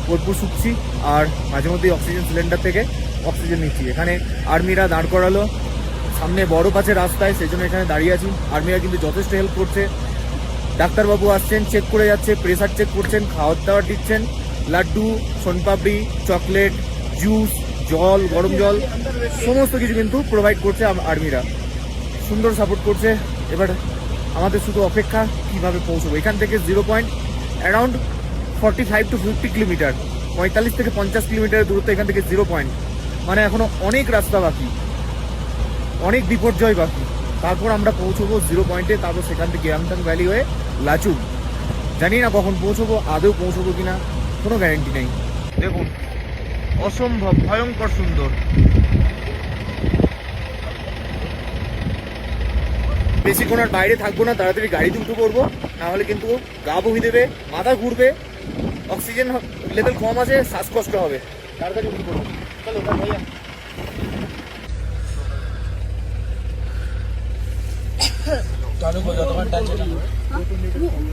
কর্পূর শুকছি আর মাঝে মধ্যেই অক্সিজেন সিলিন্ডার থেকে অক্সিজেন নিচ্ছি। এখানে আর্মিরা দাঁড় করালো, সামনে বরফ আছে রাস্তায়, সেই জন্য এখানে দাঁড়িয়ে আছি। আর্মিরা কিন্তু যথেষ্ট হেল্প করছে। ডাক্তারবাবু আসছেন, চেক করে যাচ্ছে, প্রেসার চেক করছেন, খাওয়ার দাওয়ার দিচ্ছেন, লাড্ডু, সোনপাপড়ি, চকলেট, জুস, জল, গরম জল সমস্ত কিছু কিন্তু প্রোভাইড করছে আর্মিরা। সুন্দর সাপোর্ট করছে। এবার আমাদের শুধু অপেক্ষা কিভাবে পৌঁছবো। এখান থেকে 45 to 50 কিলোমিটার, 45 থেকে 50 কিলোমিটারের দূরত্ব এখান থেকে 0 পয়েন্ট, মানে এখনো অনেক রাস্তা বাকি, অনেক বিপর্যয় বাকি। তারপর আমরা পৌঁছবো 0 পয়েন্টে, তারপর সেখান থেকে ইয়াংথাং ভ্যালি হয়ে লাচুং। জানি না কখন পৌঁছবো, আদৌ পৌঁছবো কিনা কোনো গ্যারেন্টি নেই। দেখুন অসম্ভব ভয়ঙ্কর সুন্দর। বেশিক্ষণ আর বাইরে থাকবো না, তাড়াতাড়ি গাড়িতে উঠে পড়বো, না হলে কিন্তু গা বমি দেবে, মাথা ঘুরবে, অক্সিজেন লেভেল কম আছে, শ্বাসকষ্ট হবে। তাড়াতাড়ি উঠে পড়বো, চলো ভাইয়া।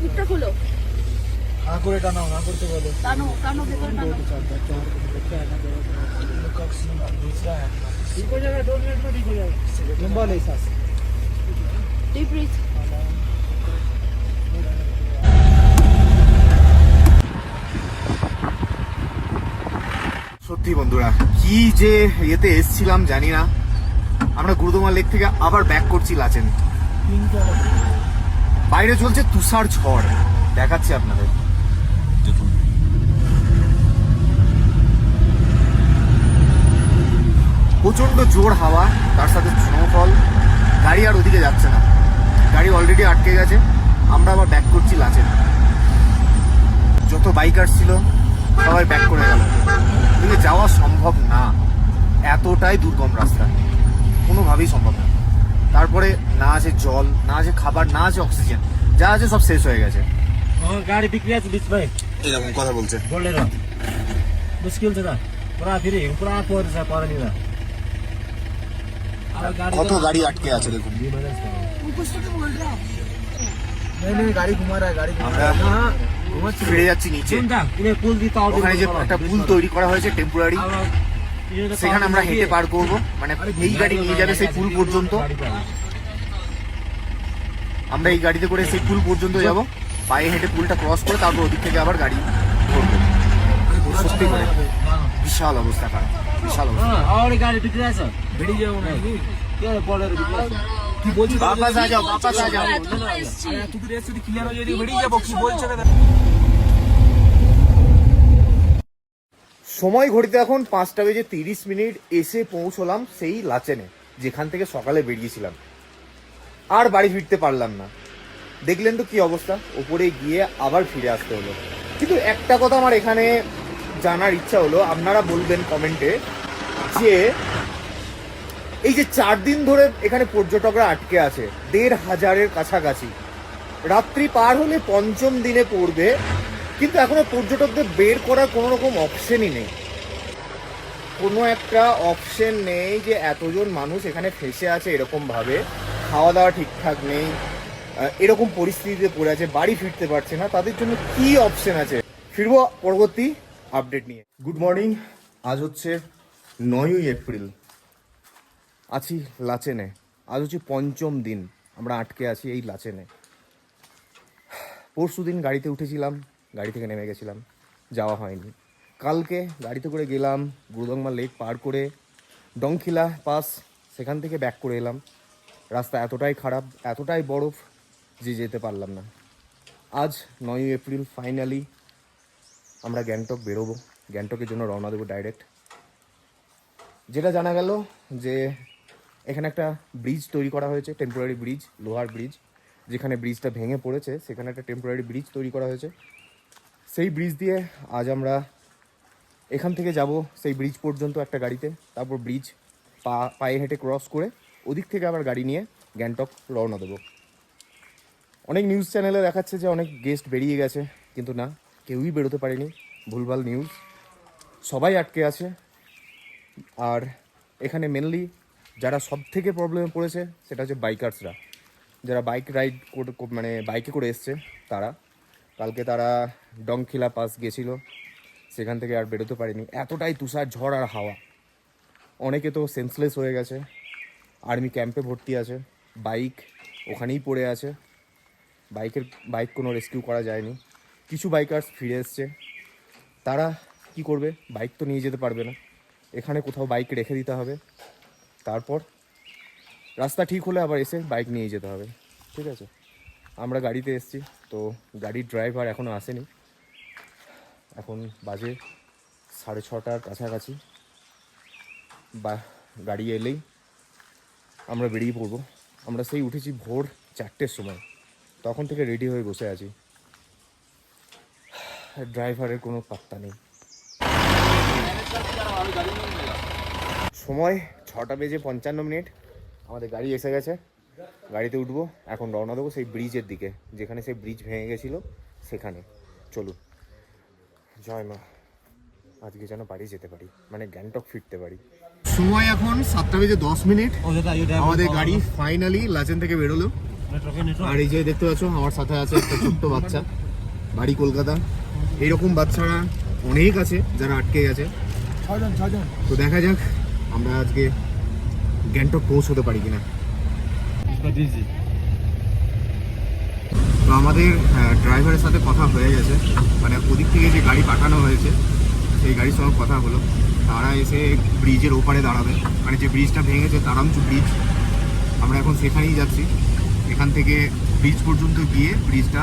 মুখটা খুলো, হাঁ করে টানাও, হাঁ করতে বলো। টানো টানো, ভেতরে টানো। ठीक हो जाएगा, 2 मिनट में ठीक हो जाएगा। लंबा ले सांस। Deep breath. সত্যি বন্ধুরা, কি যে ইয়েতে এসছিলাম জানি না। আমরা গুরুদমা লেক থেকে আবার ব্যাক করছি লাচেন। বাইরে চলছে তুষার ঝড়, দেখাচ্ছি আপনাদের। দেখুন প্রচন্ড জোর হাওয়া, তার সাথে স্নোফল। গাড়ি আর ওদিকে যাচ্ছে না, গাড়ি অলরেডি আটকে গেছে। আমরা আবার ব্যাক করছি লাচেন। যত বাইকার ছিল সবাই ব্যাক করে গেল। ওদিকে যাওয়া সম্ভব না, এতটাই দুর্গম রাস্তা, কোনোভাবেই সম্ভব না। তারপরে না আছে জল, না আছে খাবার, না আছে অক্সিজেন, যা আছে সব শেষ হয়ে গেছে। गाड़ी बिक्री है बीच में এরকম কথা বলছে। बोलेर मुश्किल छ त पुरा फेरि पुरा परेछ परनिर কত গাড়ি আটকে আছে দেখুন। नहीं नहीं, गाड़ी घुमा रहा है, गाड़ी घुमा আমরা ফিরে যাচ্ছি নিচে। पुल दित ওখানে যে একটা পুল তৈরি করা হয়েছে টেম্পোরারি, সেখানে আমরা হেঁটে পার করব। মানে এই গাড়ি নিয়ে যাবে সেই পুল পর্যন্ত, আমরা এই গাড়িতে করে সেই পুল পর্যন্ত যাব, পায়ে হেঁটে পুলটা ক্রস করে তারপর ওদিক থেকে আবার গাড়ি করবো। সত্যি করে বিশাল অবস্থা খারাপ, বিশাল অবস্থা। और गाडी बिक्री छ भिडी जाऊ न के बोलेर बिक्री কি বলছিস? বাপাস আ যাও, বাপাস আ যাও। তুই রেস যদি ক্লিয়ার হয়ে যায় বেরিয়ে যাবো, কি বলছে? সময় ঘড়িতে এখন 5:30 এসে পৌঁছলাম সেই লাচেনে, যেখান থেকে সকালে বেরিয়েছিলাম। আর বাড়ি ফিরতে পারলাম না। দেখলেন তো কি অবস্থা, ওপরে গিয়ে আবার ফিরে আসতে হলো। কিন্তু একটা কথা আমার এখানে জানার ইচ্ছা হলো, আপনারা বলবেন কমেন্টে যে এই যে 4 দিন ধরে এখানে পর্যটকরা আটকে আছে, 1,500-এর কাছাকাছি, রাত্রি পার হলে 5ম দিনে পড়বে, কিন্তু এখনো পর্যটকদের বের করার কোনো রকম অপশনই নেই। কোনো একটা অপশন নেই যে এতজন মানুষ এখানে ফেসে আছে এরকমভাবে, খাওয়া দাওয়া ঠিকঠাক নেই, এরকম পরিস্থিতিতে পড়ে আছে, বাড়ি ফিরতে পারছে না, তাদের জন্য কি অপশন আছে? ফিরবো পরবর্তী আপডেট নিয়ে। গুড মর্নিং, আজ হচ্ছে 9ই এপ্রিল, আছি লাচেনে। আজ হচ্ছে 5ম দিন আমরা আটকে আছি এই লাচেনে। পরশু দিন গাড়িতে উঠেছিলাম, গাড়ি থেকে নেমে গেছিলাম, যাওয়া হয়নি। কালকে গাড়িতে করে গেলাম, গুরুদংমা লেক পার করে ডংখিলা পাস, সেখান থেকে ব্যাক করে এলাম। রাস্তা এতটাই খারাপ, এতটাই বরফ যে যেতে পারলাম না। আজ 9ই এপ্রিল, ফাইনালি আমরা গ্যাংটক বেরোবো। গ্যাংটকের জন্য রওনা দেবো ডাইরেক্ট। যেটা জানা গেল যে এখানে একটা ব্রিজ তৈরি করা হয়েছে, টেম্পোরারি ব্রিজ, লোহার ব্রিজ, যেখানে ব্রিজটা ভেঙে পড়েছে সেখানে একটা টেম্পোরারি ব্রিজ তৈরি করা হয়েছে। সেই ব্রিজ দিয়ে আজ আমরা এখান থেকে যাব সেই ব্রিজ পর্যন্ত একটা গাড়িতে, তারপর ব্রিজ পায়ে হেঁটে ক্রস করে ওদিক থেকে আবার গাড়ি নিয়ে গ্যাংটক রওনা দেবো। অনেক নিউজ চ্যানেলে দেখাচ্ছে যে অনেক গেস্ট বেরিয়ে গেছে, কিন্তু না, কেউই বেরোতে পারেনি, ভুলভাল নিউজ। সবাই আটকে আছে। আর এখানে মেনলি যারা সব থেকে প্রবলেমে পড়েছে সেটা হচ্ছে বাইকার্সরা, যারা বাইক রাইড করে মানে বাইকে করে এসছে তারা। কালকে তারা ডংখিলা পাস গেছিলো, সেখান থেকে আর বেরোতে পারেনি, এতটাই তুষার ঝড় আর হাওয়া। অনেকে তো সেন্সলেস হয়ে গেছে, আর্মি ক্যাম্পে ভর্তি আছে, বাইক ওখানেই পড়ে আছে, বাইক কোনো রেস্কিউ করা যায়নি। কিছু বাইকার্স ফিরে এসছে, তারা কি করবে, বাইক তো নিয়ে যেতে পারবে না, এখানে কোথাও বাইক রেখে দিতে হবে, তারপর রাস্তা ঠিক হলে আবার এসে বাইক নিয়ে যেতে হবে। ঠিক আছে, আমরা গাড়িতে এসেছি, তো গাড়ির ড্রাইভার এখনও আসেনি, এখন বাজে 6:30টার কাছাকাছি, বা গাড়ি এলেই আমরা বেরিয়ে পড়বো। আমরা সেই উঠেছি ভোর 4টের সময়, তখন থেকে রেডি হয়ে বসে আছি, ড্রাইভারের কোনো পাত্তা নেই। সময় 6:55, আমাদের গাড়ি এসে গেছে, গাড়িতে উঠবো, এখন রওনা দেবো সেই ব্রিজের দিকে, যেখানে সেই ব্রিজ ভেঙে গেছিলো সেখানে। চলুন, জয় মা, আজকে যেন বাড়ি যেতে পারি, মানে গ্যাংটক ফিরতে পারি। সময় এখন 7:10, আমাদের গাড়ি ফাইনালি লাচেন থেকে বেরোলো। আর এই যে দেখতে পাচ্ছ আমার সাথে আছে একটা ছোট্ট বাচ্চা, বাড়ি কলকাতা। এইরকম বাচ্চারা অনেক আছে যারা আটকে গেছে, 6জন। তো দেখা যাক আমরা আজকে গ্যাংটক পৌঁছতে পারি কিনা। তো আমাদের ড্রাইভারের সাথে কথা হয়ে গেছে, মানে ওদিক থেকে যে গাড়ি পাঠানো হয়েছে সেই গাড়ির সঙ্গে কথা হলো, তারা এসে ব্রিজের ওপারে দাঁড়াবে, মানে যে ব্রিজটা ভেঙেছে তারামচু ব্রিজ, আমরা এখন সেখানেই যাচ্ছি। এখান থেকে ব্রিজ পর্যন্ত গিয়ে ব্রিজটা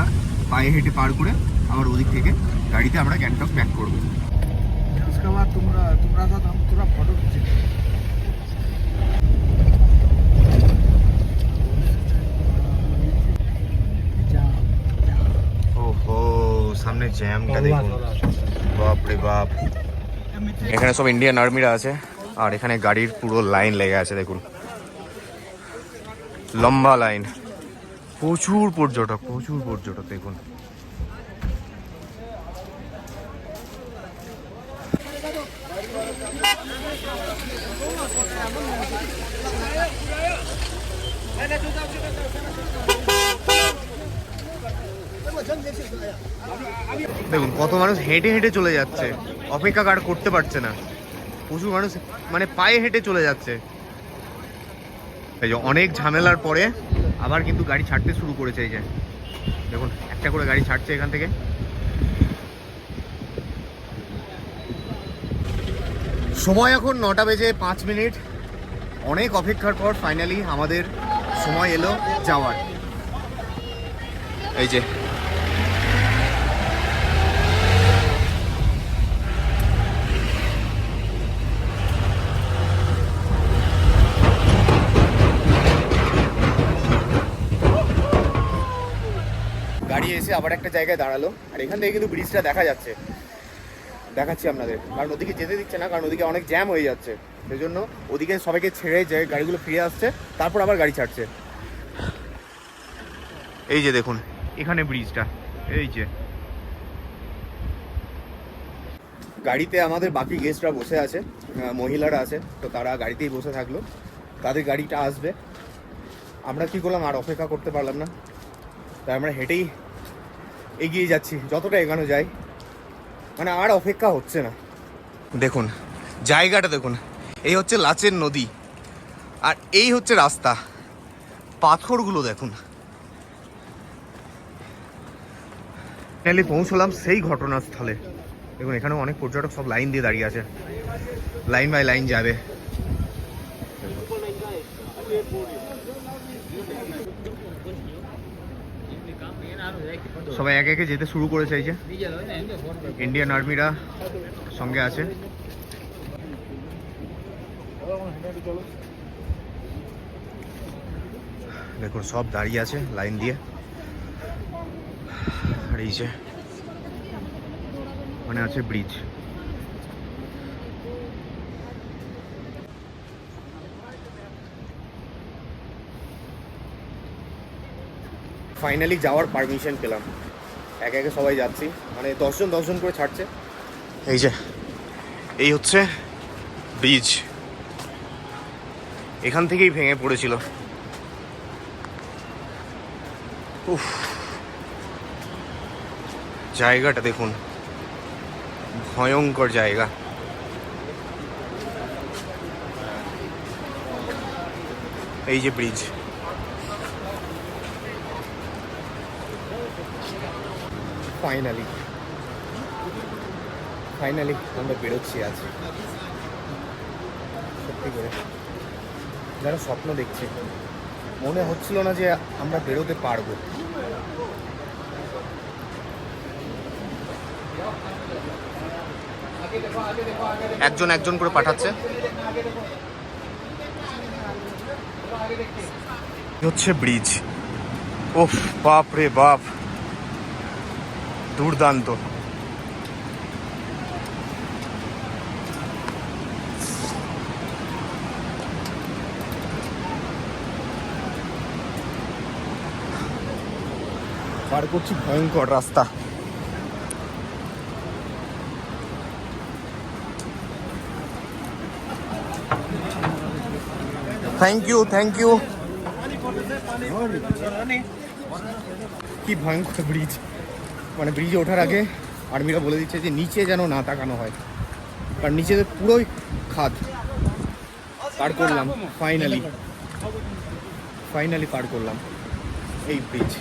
পায়ে হেঁটে পার করে আবার ওদিক থেকে গাড়িতে আমরা গ্যাংটক ব্যাক করবো। उसके बाद तुम्हारा साथ हम थोड़ा फोटो खींचेंगे। ওহো, সামনে জ্যামটা দেখুন, বাপ রে বাপ। এখানে সব ইন্ডিয়ান আর্মিরা আছে, আর এখানে গাড়ির পুরো লাইন লেগে আছে, দেখুন লম্বা লাইন, প্রচুর পর্যটক দেখুন। দেখুন কত মানুষ হেঁটে হেঁটে চলে যাচ্ছে, অপেক্ষা কার করতে পারছে না, প্রচুর মানুষ মানে পায়ে হেঁটে চলে যাচ্ছে। এই যে অনেক ঝামেলার পরে আবার কিন্তু গাড়ি ছাড়তে শুরু করেছে, এই যে দেখুন একটা করে গাড়ি ছাড়ছে এখান থেকে। সময় এখন 9:05, অনেক অপেক্ষার পর ফাইনালি আমাদের সময় এলো যাওয়ার। এই যে গাড়ি এসে আবার একটা জায়গায় দাঁড়ালো, আর এখান থেকে কিন্তু ব্রিজটা দেখা যাচ্ছে, দেখাচ্ছি আপনাদের, কারণ ওদিকে যেতে দিচ্ছে না, কারণ ওদিকে অনেক জ্যাম হয়ে যাচ্ছে, সেই জন্য ওদিকে সবাইকে ছেড়ে যে গাড়িগুলো ফিরে আসছে, তারপর আবার গাড়ি ছাড়ছে। এই যে দেখুন এখানে ব্রিজটা, এই যে গাড়িতে আমাদের বাকি গেস্টরা বসে আছে, মহিলারা আছে, তো তারা গাড়িতেই বসে থাকলো, তাদের গাড়িটা আসবে। আমরা কি করলাম, আর অপেক্ষা করতে পারলাম না, তাই আমরা হেঁটেই এগিয়ে যাচ্ছি, যতটা এগোনো যায়, মানে আর অপেক্ষা হচ্ছে না। দেখুন জায়গাটা দেখুন, এই হচ্ছে লাচেন নদী, আর এই হচ্ছে রাস্তা, পাথরগুলো দেখুন। ফাইনালি পৌঁছলাম সেই ঘটনাস্থলে, দেখুন এখানেও অনেক পর্যটক সব লাইন দিয়ে দাঁড়িয়ে আছে, লাইন বাই লাইন যাবে। সবাই একে একে যেতে শুরু করেছে, এই যে ইন্ডিয়ান আর্মিরা সঙ্গে আছে। দেখুন সব দাঁড়িয়ে আছে লাইন দিয়ে, আর এই যে মানে আছে ব্রিজ। ফাইনালি যাওয়ার পারমিশন পেলাম, একে একে সবাই যাচ্ছি, মানে 10জন করে ছাড়ছে। এই যে এই হচ্ছে ব্রিজ, এখান থেকেই ভেঙে পড়েছিল। উফ, জায়গাটা দেখুন, ভয়ঙ্কর জায়গা। এই যে ব্রিজ, ফাইনালি আমরা বেরোচ্ছি আজ। সত্যি করে যারা স্বপ্ন দেখছে, মনে হচ্ছিল না যে আমরা বেরোতে পারবো। একজন একজন করে পাঠাচ্ছে। হচ্ছে ব্রিজ। ওফ, বাপ রে বাপ, দুর্দান্ত। পার করছি ভয়ঙ্কর রাস্তা। Thank you. কি ভয়ঙ্কর ব্রিজ, মানে ব্রিজে ওঠার আগে আর্মিরা বলে দিচ্ছে যে নিচে যেন না তাকানো হয়, কারণ নিচে পুরোই খাদ। পার করলাম ফাইনালি পার করলাম এই ব্রিজ।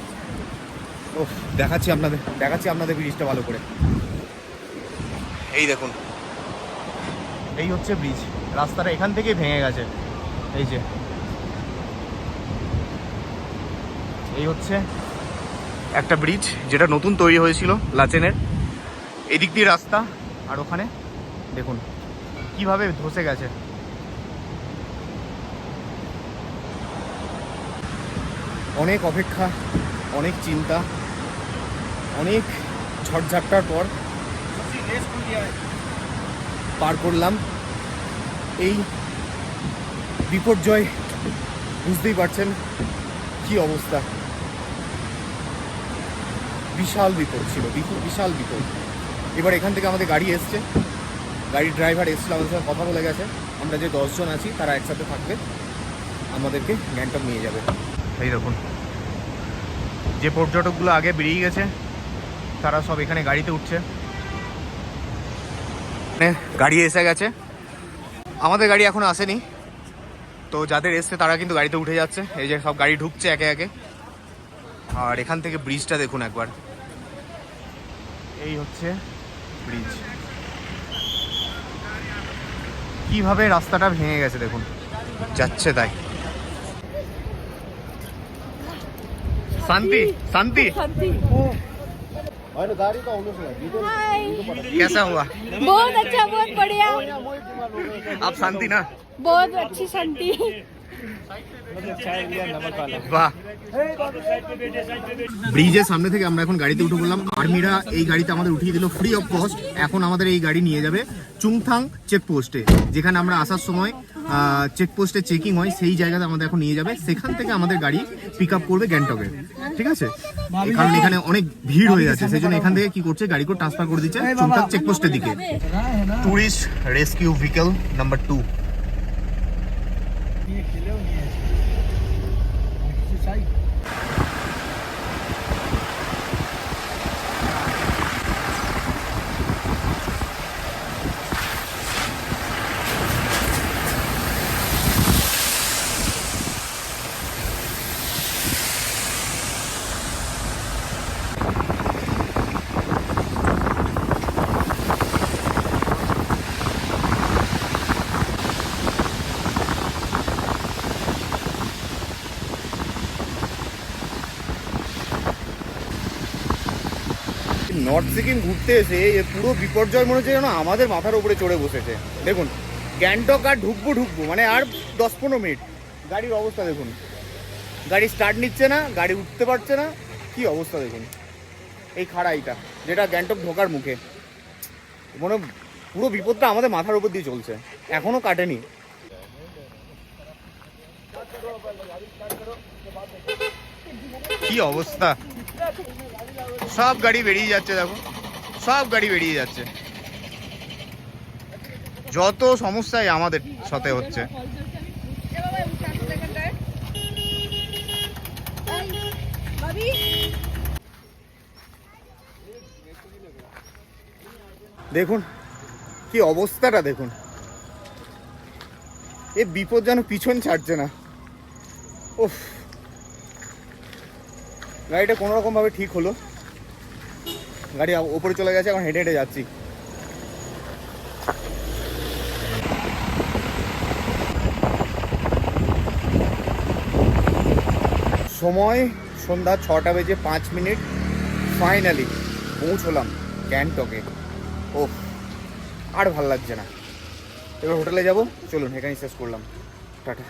ও, দেখাচ্ছি আপনাদের ব্রিজটা ভালো করে। এই দেখুন, এই হচ্ছে ব্রিজ। রাস্তাটা এখান থেকেই ভেঙে গেছে। এই যে এই হচ্ছে একটা ব্রিজ যেটা নতুন তৈরি হয়েছিল লাচেনের। এদিক দিয়ে রাস্তা, আর ওখানে দেখুন কিভাবে ধসে গেছে। অনেক অপেক্ষা, অনেক চিন্তা, অনেক ঝড়ঝাপটার পর পার করলাম এই বিপর্যয়। বুঝতেই পারছেন কি অবস্থা। বিশাল বিপদ ছিল, বিশাল বিপদ। এবার এখান থেকে আমাদের গাড়ি এসছে, গাড়ির ড্রাইভার এসছিল, আমাদের সাথে কথা বলে গেছে। আমরা যে 10 জন আছি তারা একসাথে থাকবে, আমাদেরকে গ্যাংটক নিয়ে যাবে। এই দেখুন, যে পর্যটকগুলো আগে বেরিয়ে গেছে তারা সব এখানে গাড়িতে উঠছে। গাড়ি এসে গেছে, আমাদের গাড়ি এখনো আসেনি। তো যাদের এসছে তারা কিন্তু গাড়িতে উঠে যাচ্ছে। এই যে সব গাড়ি ঢুকছে একে একে। আর এখান থেকে ব্রিজটা দেখুন একবার, এই হচ্ছে ব্রিজ। কিভাবে রাস্তাটা ভেঙে গেছে দেখুন, যাচ্ছে তাই। শান্তি शांति हाय, कैसा हुआ? बहुत अच्छा, बहुत बढ़िया, आप शांति ना? बहुत अच्छी शांति। বাহ। ব্রিজের সামনে থেকে আমরা এখন গাড়িতে উঠে পড়লাম। আর্মিরা এই গাড়িতে আমাদের উঠিয়ে দিল ফ্রি অফ কস্ট। এখন আমাদের এই গাড়ি নিয়ে যাবে চুংথাং চেকপোস্টে, যেখানে আমরা আসার সময় চেকপোস্টে চেকিং হয়, সেই জায়গাতে আমাদের এখন নিয়ে যাবে। সেখান থেকে আমাদের গাড়ি পিক আপ করবে গ্যাংটকে, ঠিক আছে? কারণ এখানে অনেক ভিড় হয়ে যাচ্ছে, সেই জন্য এখান থেকে কি করছে, গাড়ি করে ট্রান্সফার করে দিচ্ছে চুংথাং চেকপোস্টের দিকে। Tourist rescue vehicle number 2। North Sikkim ঘুরতে এসে এ পুরো বিপর্যয় মনে হচ্ছে যেন আমাদের মাথার উপরে চড়ে বসেছে। দেখুন, গ্যাংটক আর ঢুকবো মানে আর 10-15 মিনিট। গাড়ির অবস্থা দেখুন, গাড়ি স্টার্ট নিচ্ছে না, গাড়ি উঠতে পারছে না। কি অবস্থা দেখুন, এই খাড়াইটা যেটা গ্যাংটক ঢোকার মুখে, মনে পুরো বিপদটা আমাদের মাথার উপর দিয়ে চলছে, এখনো কাটেনি। কি অবস্থা, সব গাড়ি বেরিয়ে যাচ্ছে, দেখো সব গাড়ি বেরিয়ে যাচ্ছে। যত সমস্যাই আমাদের সাথে হচ্ছে। দেখুন কি অবস্থাটা দেখুন, এ বিপদ যেন পিছন ছাড়ছে না। ওফ, গাড়িটা কোনো রকমভাবে ঠিক হলো, গাড়ি ওপরে চলে গেছে, এখন হেঁটে হেঁটে যাচ্ছি। সময় সন্ধ্যা 6:05, ফাইনালি পৌঁছলাম গ্যাংটকে। ওহ, আর ভাল লাগছে না, এবার হোটেলে যাব, চলুন এখানেই শেষ করলাম, টাটা।